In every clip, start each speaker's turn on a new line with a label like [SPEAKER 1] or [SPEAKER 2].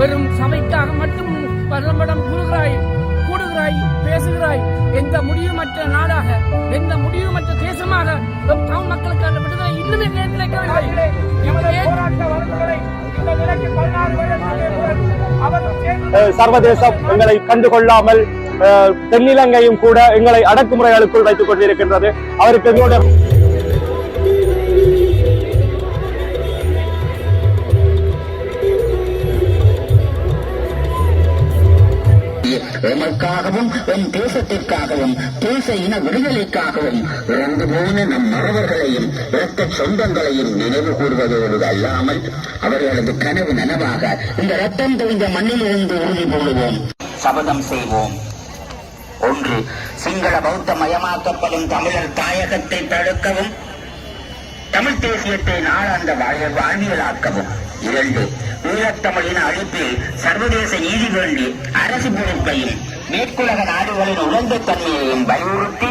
[SPEAKER 1] வெறும் சபைக்காக மட்டும் பரம்படம் கூடுகிறாய் பேசுகிறாய். எந்த முடிவுமற்ற நாடாக, எந்த முடிவுமற்ற தேசமாக தமிழ் மக்களுக்கான விடுதலை இன்னுமே கிடைக்கவில்லை.
[SPEAKER 2] சர்வதேசம் எங்களை கண்டுகொள்ளாமல் தென்னிலங்கையும் கூட எங்களை அடக்குமுறைகளுக்குள் வைத்துக் கொண்டிருக்கின்றது. அவருக்கு எங்களோட
[SPEAKER 3] எமக்காகவும் என் தேசத்திற்காகவும் தேச இன விடுதலைக்காகவும் இறந்து போன நம் மறவர்களையும் இரத்த சொந்தங்களையும் நினைவு கூறுவதோடு அல்லாமல் அவர்களது கனவு நனவாக இந்த ரத்தம் தெரிந்த மண்ணிலிருந்து உறுதி கொள்ளுவோம், சபதம் செய்வோம். ஒன்று, சிங்கள பௌத்த மயமாக்கப்படும் தமிழர் தாயகத்தை தடுக்கவும், தமிழ் தேசியத்தை நாளாந்த வாழ்வியலாக்கவும். 2, ஈழத்தமிழின் அழிப்பில் சர்வதேச நீதி வேண்டி அரசு பொறுப்பையும் மேற்குலக நாடுகளின் உழந்த தன்மையையும் வலியுறுத்தி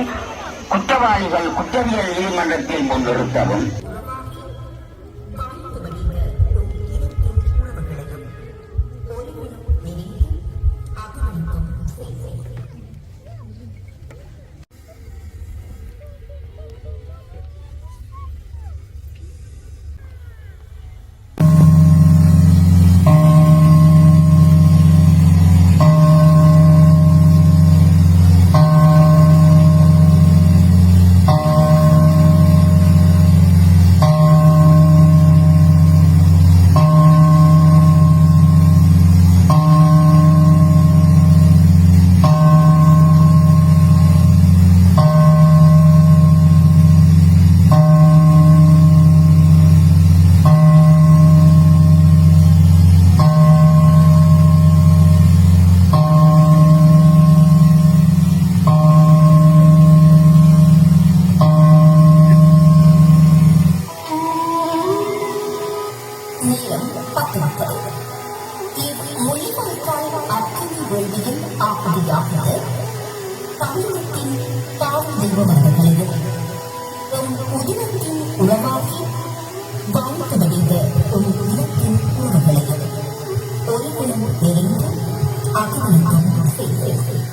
[SPEAKER 3] குற்றவாளிகள் குற்றவியல் நீதிமன்றத்தில் முன்னிறுத்தவும். தமிழகத்தின் தாய் தெய்வமர்களையும் உதிரத்தின் உறவாகி வாழ்த்து வடிந்த ஒரு இனத்தின் உறவுகளையும் ஒருவரும் நிறைந்து அகவணக்கம் செய்தேன்.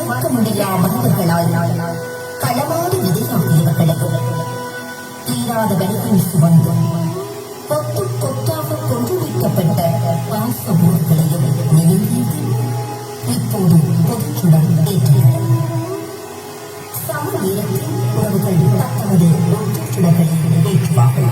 [SPEAKER 3] மறக்க முடியா மனிதர்களால் களமாடி விதையாகியவர்களுக்கு தீராத வலிக்கும் சுமந்தும் கொத்து கொத்தாக கொன்று வைக்கப்பட்ட பாசமூர்களையும் நினைவு இப்போது பொதுச்சுடன் ஏற்றுள்ளனர். சம நேரத்தில் உறவுகள் தத்தமது ஒற்றுச்சுடர்களை ஏற்றுவார்கள்.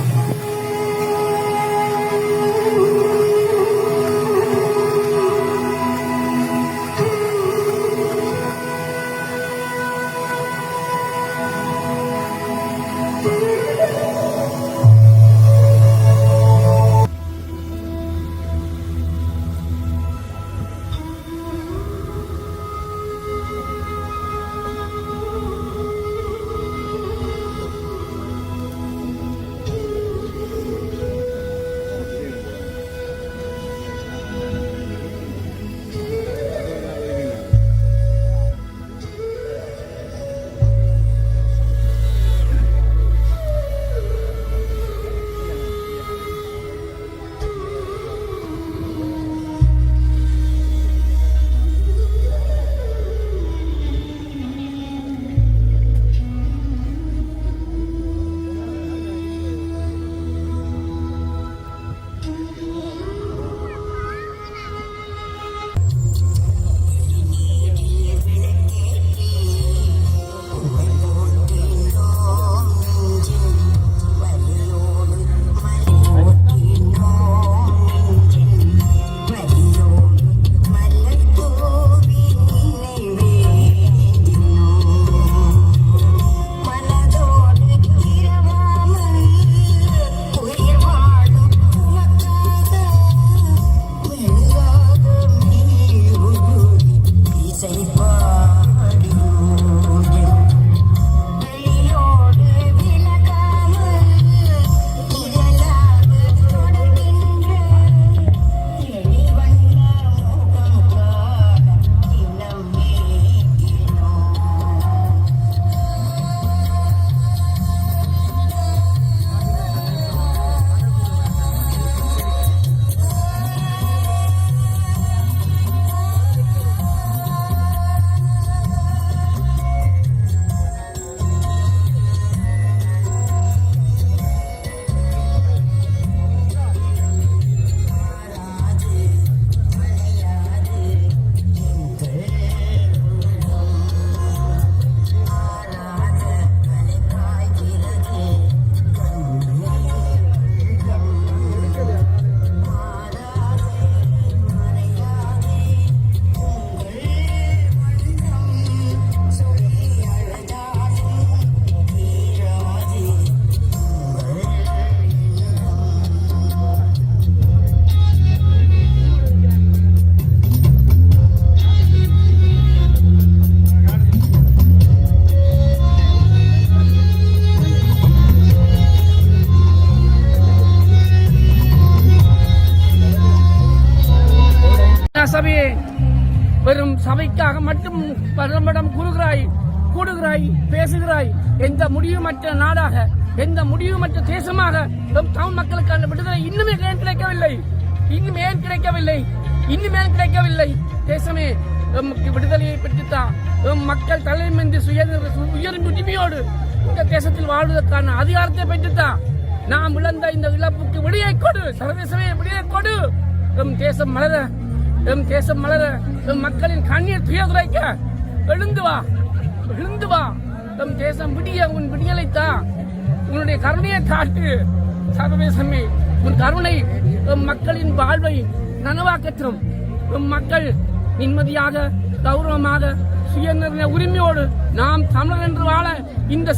[SPEAKER 1] சபைக்காக மட்டும் பரமடம் கூடுகிறாய் பேசுகிறாய். எந்த முடிவுமற்ற நாடாக, எந்த முடிவுமற்ற தேசமாக தமிழ் மக்களுக்கான விடுதலை இன்னுமே ஏன் கிடைக்கவில்லை? தேசமே விடுதலையை பெற்றுத்தான் மக்கள் தலைமைந்து உயர்ந்த உரிமையோடு இந்த தேசத்தில் வாழ்வதற்கான அதிகாரத்தை பெற்றுத்தான். நாம் இழந்த இந்த இழப்புக்கு விடியை கொடு, சர்வதேசமே விடியை கொடு. தேசம் மலர மக்களின் கண்ணீர் துயர்குறைக்க எழுந்து வா. தேசம் உன் விடியலைத்தா, உன்னுடைய கருணையை காட்டு. சர்வதேசமே உன் கருணை மக்களின் வாழ்வை நனவாக்கற்றும். மக்கள் நிம்மதியாக, கௌரவமாக, சுயநிர்ணய உரிமையோடு நாம் தமிழர் என்று வாழ இந்த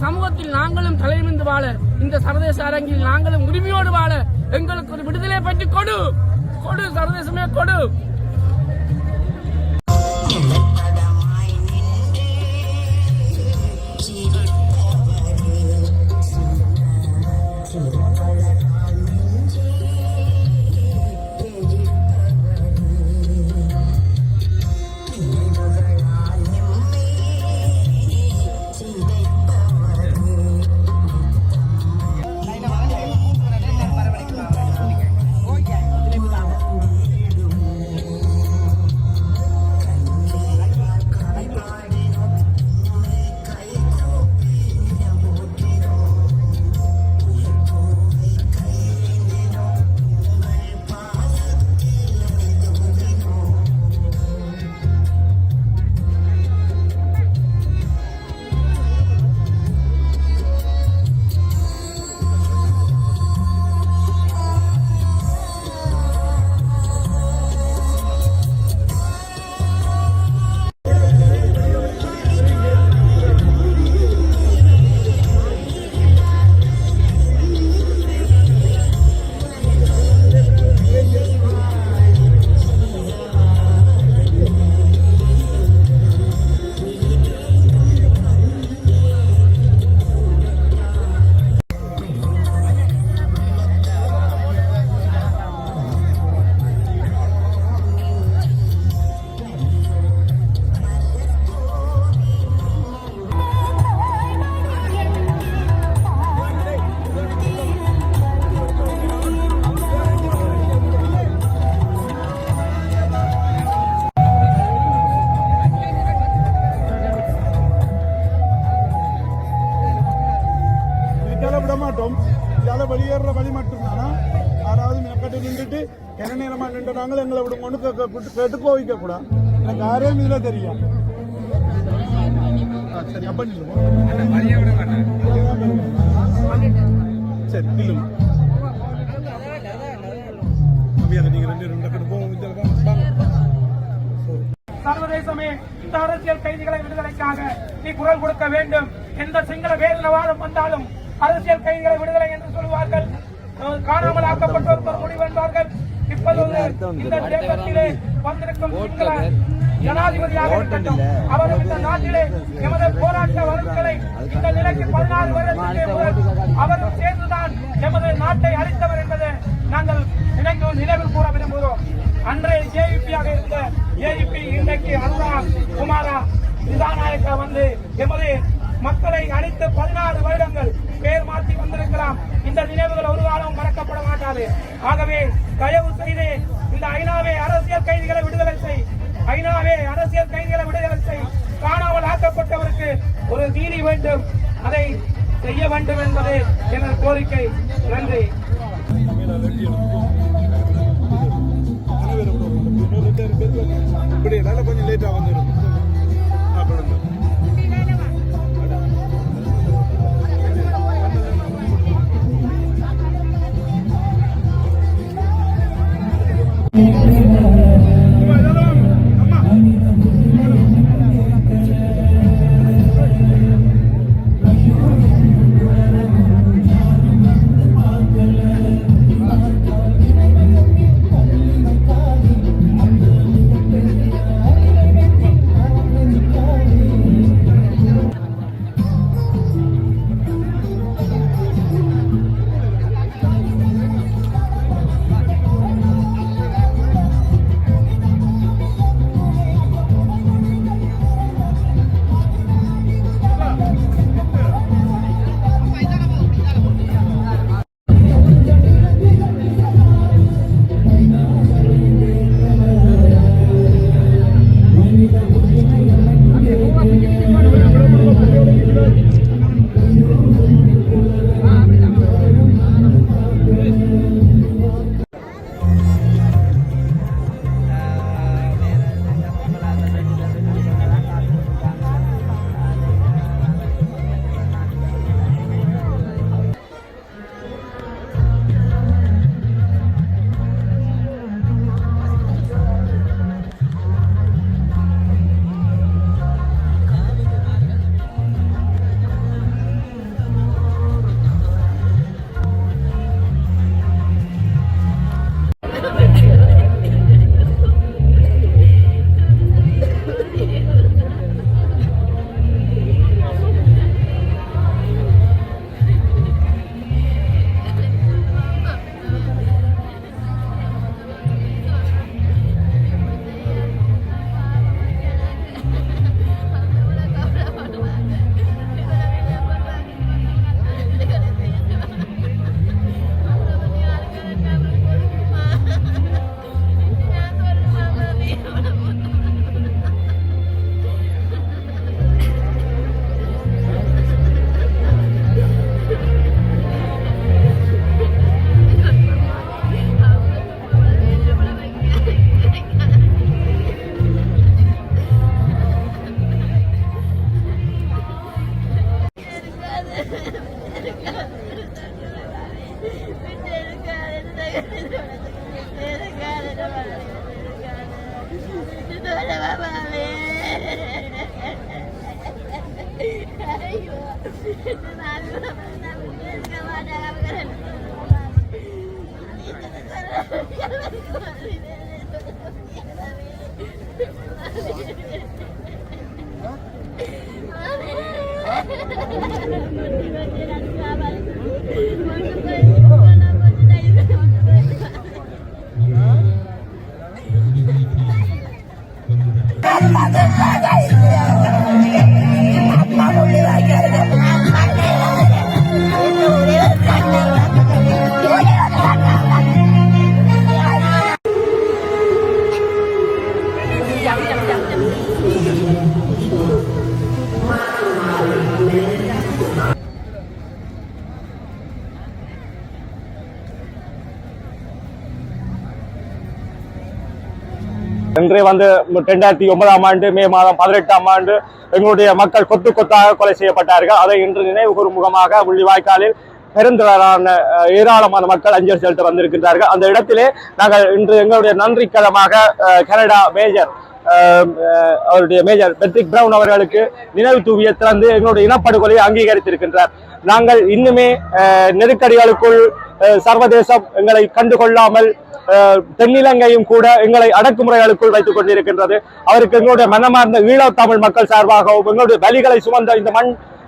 [SPEAKER 1] சமூகத்தில் நாங்களும் தலைமிந்து வாழ, இந்த சர்வதேச அரங்கில் நாங்களும் உரிமையோடு வாழ எங்களுக்கு ஒரு விடுதலை பற்றி கொடு. சர்வதேசமே கொடு.
[SPEAKER 4] வெளியேற வழி மட்டும்தானா? யாராவது மெனக்கட்டு நின்றுட்டு என்ன நேரமா நின்றுனாங்களும் எங்களை விடுங்கன்னு கேட்டு கோவிக்க கூடாது. எனக்கு யாரையும் இதுல தெரியும். சரி, அப்ப சரி நில்லுங்க. நீங்க ரெண்டு போவோம்.
[SPEAKER 1] சர்வதேசமே இந்த அரசியல் கைதிகளை விடுதலைக்காக நீ குரல் கொடுக்க வேண்டும். எந்த சிங்கள பேரினவாதம் வந்தாலும் அரசியல் கைதிகளை விடுதலை என்று சொல்வார்கள். காணாமல் ஆக்கப்பட்டோர் முடிவென்றார்கள். இப்போது இந்த தேசத்திலே வந்திருக்கும் சிங்கள ஜனாதிபதியாக இருக்கட்டும், அவரும் இந்த நாட்டிலே எமது போராட்ட வழக்குகளை இந்த நிலைக்கு 14 வருடத்திலே அவரும் சேர்ந்துதான் எமது நாட்டை அளித்தவர் என்பதை நாங்கள் நினைவில் கூற விரும்புகிறோம். அன்றைய ஜேவிபியாக இருந்த ஏவிபி இன்றைக்கு அனுரா குமாரா திசாநாயக்கா வந்து எமது மக்களை அழித்து 16 வருடங்கள் பேர் மாற்றி வந்திருக்கலாம். இந்த நினைவுகள் ஒரு காலம் மறக்கப்பட மாட்டாது. ஆகவே தயவு செய்து இந்த ஐநாவே அரசியல் கைதிகளை விடுதலை செய், ஐநாவே அரசியல் கைதிகளை விடுதலை செய். காணாமல் ஆக்கப்பட்டவருக்கு ஒரு நீதி வேண்டும், அதை செய்ய வேண்டும் என்பது எனது கோரிக்கை. நன்றி.
[SPEAKER 4] கொஞ்சம் லேட்டா வந்துடும்.
[SPEAKER 2] இன்று வந்து 2009ஆம் ஆண்டு மே மாதம் 18ஆம் ஆண்டு எங்களுடைய மக்கள் கொத்து கொத்தாக கொலை செய்யப்பட்டார்கள். அதை இன்று நினைவு கூறும் முகமாக முள்ளிவாய்க்காலில் பெருந்திரளான ஏராளமான மக்கள் அஞ்சலி செலுத்த வந்திருக்கின்றார்கள். அந்த இடத்திலே நாங்கள் இன்று எங்களுடைய நன்றிக்கரமாக கனடா மேஜர் அவருடைய மேஜர் பெட்ரிக் பிரவுன் அவர்களுக்கு நினைவு தூவியை திறந்து எங்களுடைய இனப்படுகொலையை அங்கீகரித்திருக்கின்றார். நாங்கள் இன்னுமே நெருக்கடிகளுக்குள் சர்வதேசம் எங்களை கண்டுகொள்ளாமல் தென்னிலங்கையும் கூட எங்களை அடக்குமுறைகளுக்குள் வைத்துக் கொண்டிருக்கின்றது. அவருக்கு எங்களுடைய மனமார்ந்த ஈழத்தமிழ் மக்கள் சார்பாகவும் எங்களுடைய வலிகளை சுமந்த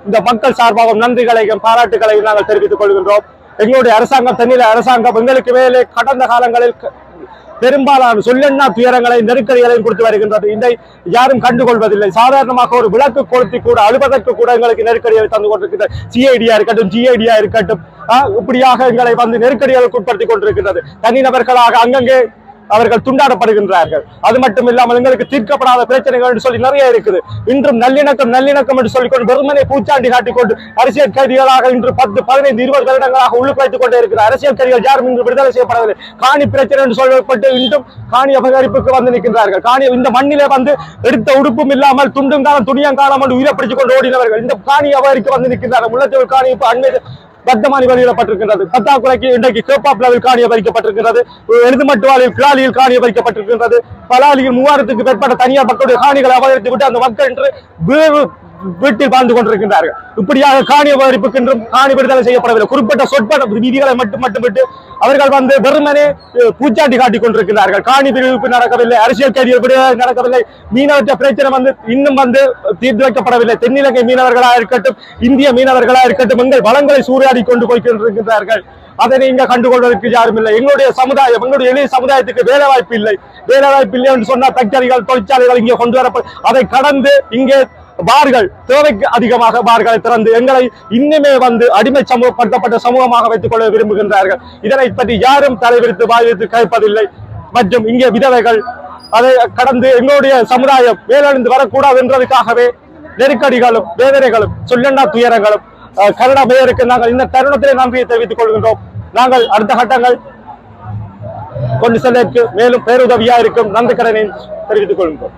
[SPEAKER 2] இந்த மக்கள் சார்பாகவும் நன்றிகளையும் பாராட்டுகளையும் நாங்கள் தெரிவித்துக் கொள்கின்றோம். எங்களுடைய அரசாங்கம் தென்னில அரசாங்கம் எங்களுக்கு மேலே கடந்த காலங்களில் பெரும்பாலான சொல்லெண்ணா துயரங்களை நெருக்கடிகளையும் கொடுத்து வருகின்றது. இதை யாரும் கண்டுகொள்வதில்லை. சாதாரணமாக ஒரு விளக்கு கொளுத்தி கூட அழுவதற்கு கூட எங்களுக்கு நெருக்கடிகளை தந்து கொண்டிருக்கின்ற சிஐடியா இருக்கட்டும் ஜிஐடியா இருக்கட்டும் இப்படியாக எங்களை வந்து நெருக்கடிகளுக்கு உட்படுத்திக் கொண்டிருக்கின்றது. தனிநபர்களாக அங்கங்கே அவர்கள் துண்டாடப்படுகின்றார்கள். அது மட்டும் இல்லாமல் எங்களுக்கு தீர்க்கப்படாத பிரச்சனைகள் என்று சொல்லி நிறைய இருக்குது. இன்றும் நல்லிணக்கம் என்று சொல்லிக்கொண்டு வெறுமனை பூச்சாண்டி காட்டிக்கொண்டு அரசியல் கைதிகளாக இன்று 10, 15, 20 வருடங்களாக உள்ளுக்கு வைத்துக் கொண்டே இருக்கிற அரசியல் கைதிகள் யாரும் இன்று விடுதலை செய்யப்படவில்லை. காணி பிரச்சனை என்று சொல்லப்பட்டு இன்றும் காணி அபகரிப்புக்கு வந்து நிற்கின்றார்கள். காணி இந்த மண்ணிலே வந்து எடுத்த உடுப்பும் இல்லாமல் துண்டும் காலம் துணியம் காலம் என்று உயிரை பிடித்துக் கொண்டு ஓடினவர்கள் இந்த காணி அபகரிக்க வந்து நிற்கின்றார்கள். முல்லைத்தீவு காணி இப்ப அண்மை வர்த்தமானி வெளியிடப்பட்டிருக்கின்றது. பத்தாக்குறைக்கு இன்றைக்கு கேப்பாப்லாவில் காணி பறிக்கப்பட்டிருக்கிறது. எழுதுமட்டுவாளில் கிளாலியில் காணி பறிக்கப்பட்டிருக்கின்றது. பலாலியில் 3000க்கு மேற்பட்ட தனியார் மக்களுடைய காணிகளை அபகரித்து விட்டு அந்த மக்கள் என்று வீட்டில் வாழ்ந்து கொண்டிருக்கின்றார்கள். இப்படியாக காணி அபகரிப்புக்கு என்றும் காணி விடுதலை செய்யப்படவில்லை. குறிப்பிட்ட சொற்ப விதிகளை மட்டும் விட்டு அவர்கள் வந்து வெறுமனே பூச்சாண்டி காட்டிக் கொண்டிருக்கிறார்கள். காணி பிரிவு நடக்கவில்லை, அரசியல் கைதிகள் விடுதலை நடக்கவில்லை, மீனவற்ற பிரச்சனை வந்து இன்னும் வந்து தீர்த்து வைக்கப்படவில்லை. தென்னிலங்கை மீனவர்களாக இருக்கட்டும், இந்திய மீனவர்களாக இருக்கட்டும், எங்கள் வளங்களை சூறையாடி கொண்டு போய் கொண்டிருக்கிறார்கள். அதனை இங்க கண்டுகொள்வதற்கு யாரும் இல்லை. எங்களுடைய சமுதாயம், எங்களுடைய எளிய சமுதாயத்துக்கு வேலை வாய்ப்பு இல்லை என்று சொன்னால் ஃபேக்டரிகள், தொழிற்சாலைகள் இங்கே கொண்டு வரப்படும். அதை கடந்து இங்கே பார்கள், தேவைக்கு அதிகமாக பார்களை திறந்து எங்களை இன்னுமே வந்து அடிமை சமூகப்படுத்தப்பட்ட சமூகமாக வைத்துக் கொள்ள விரும்புகின்றார்கள். இதனை பற்றி யாரும் தலைவிரித்து வாய்வித்து கேட்பதில்லை. மற்றும் இங்கே விதவைகள், அதை கடந்து எங்களுடைய சமுதாயம் மேலெழுந்து வரக்கூடாது என்றதுக்காகவே நெருக்கடிகளும் வேதனைகளும் சொல்லெண்ணா துயரங்களும் கனடா மேயருக்கு நாங்கள் இந்த தருணத்திலே நன்றியை தெரிவித்துக் கொள்கின்றோம். நாங்கள் அடுத்த கட்டங்கள் கொண்டு செல்வதற்கு மேலும் பேருதவியா இருக்கும் நன்றி கடனை தெரிவித்துக் கொள்கின்றோம்.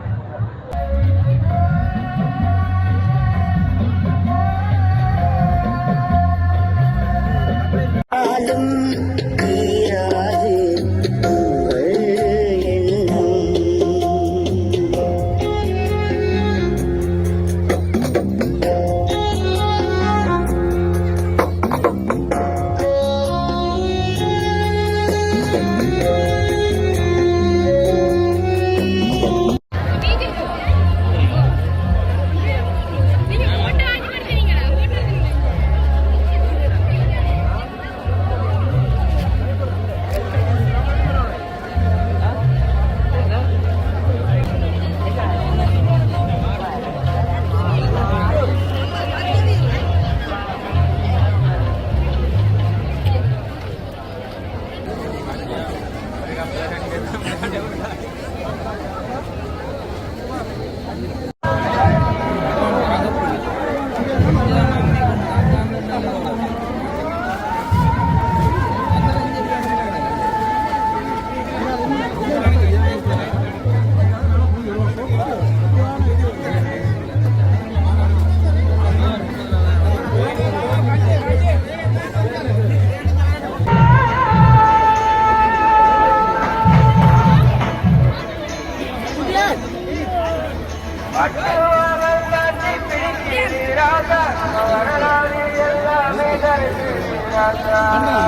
[SPEAKER 4] அண்ணா